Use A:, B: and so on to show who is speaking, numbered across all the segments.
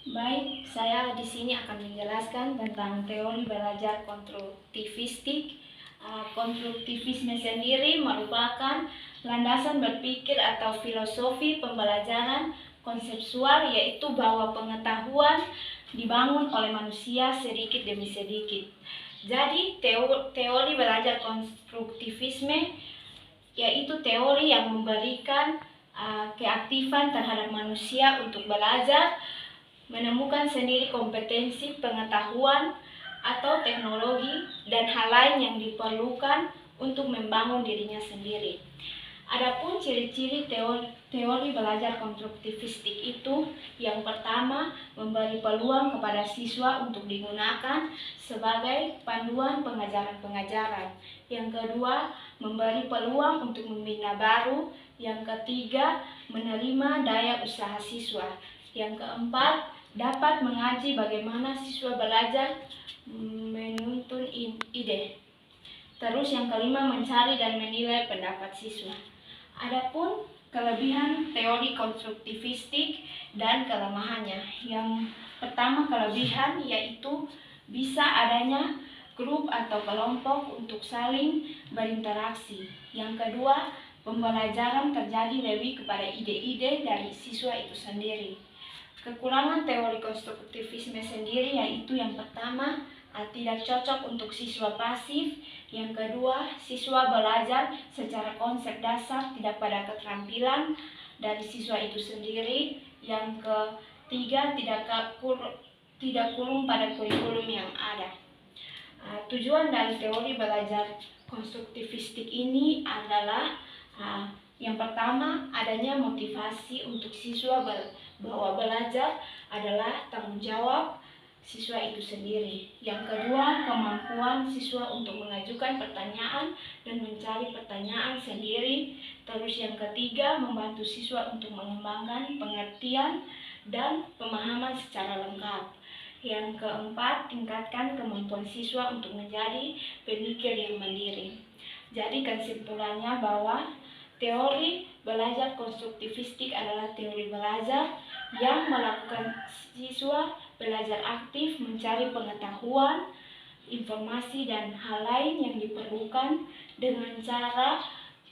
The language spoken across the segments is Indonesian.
A: Baik, saya di sini akan menjelaskan tentang teori belajar konstruktivistik. Konstruktivisme sendiri merupakan landasan berpikir atau filosofi pembelajaran konseptual, yaitu bahwa pengetahuan dibangun oleh manusia sedikit demi sedikit. Jadi, teori belajar konstruktivisme yaitu teori yang memberikan keaktifan terhadap manusia untuk belajar, menemukan sendiri kompetensi, pengetahuan, atau teknologi, dan hal lain yang diperlukan untuk membangun dirinya sendiri. Adapun ciri-ciri teori belajar konstruktivistik itu, yang pertama, memberi peluang kepada siswa untuk digunakan sebagai panduan pengajaran-pengajaran. Yang kedua, memberi peluang untuk membina baru. Yang ketiga, menerima daya usaha siswa. Yang keempat, dapat mengaji bagaimana siswa belajar menuntun ide. Terus yang kelima, mencari dan menilai pendapat siswa. Adapun kelebihan teori konstruktivistik dan kelemahannya. Yang pertama, kelebihan yaitu bisa adanya grup atau kelompok untuk saling berinteraksi. Yang kedua, pembelajaran terjadi lebih kepada ide-ide dari siswa itu sendiri. Kekurangan teori konstruktivisme sendiri yaitu yang pertama, tidak cocok untuk siswa pasif. Yang kedua, siswa belajar secara konsep dasar tidak pada keterampilan dari siswa itu sendiri. Yang ketiga, tidak kurung pada kurikulum yang ada. Tujuan dari teori belajar konstruktivistik ini adalah yang pertama, adanya motivasi untuk siswa bahwa belajar adalah tanggung jawab siswa itu sendiri. Yang kedua, kemampuan siswa untuk mengajukan pertanyaan dan mencari pertanyaan sendiri. Terus yang ketiga, membantu siswa untuk mengembangkan pengertian dan pemahaman secara lengkap. Yang keempat, tingkatkan kemampuan siswa untuk menjadi pemikir yang mandiri. Jadi kesimpulannya bahwa teori belajar konstruktivistik adalah teori belajar yang melakukan siswa belajar aktif, mencari pengetahuan, informasi, dan hal lain yang diperlukan dengan cara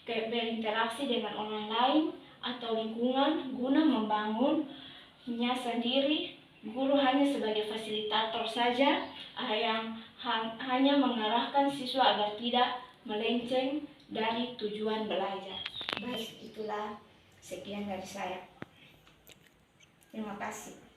A: berinteraksi dengan orang lain atau lingkungan guna membangunnya sendiri. Guru hanya sebagai fasilitator saja yang hanya mengarahkan siswa agar tidak melenceng dari tujuan belajar. Baik, itulah sekian dari saya. Terima kasih.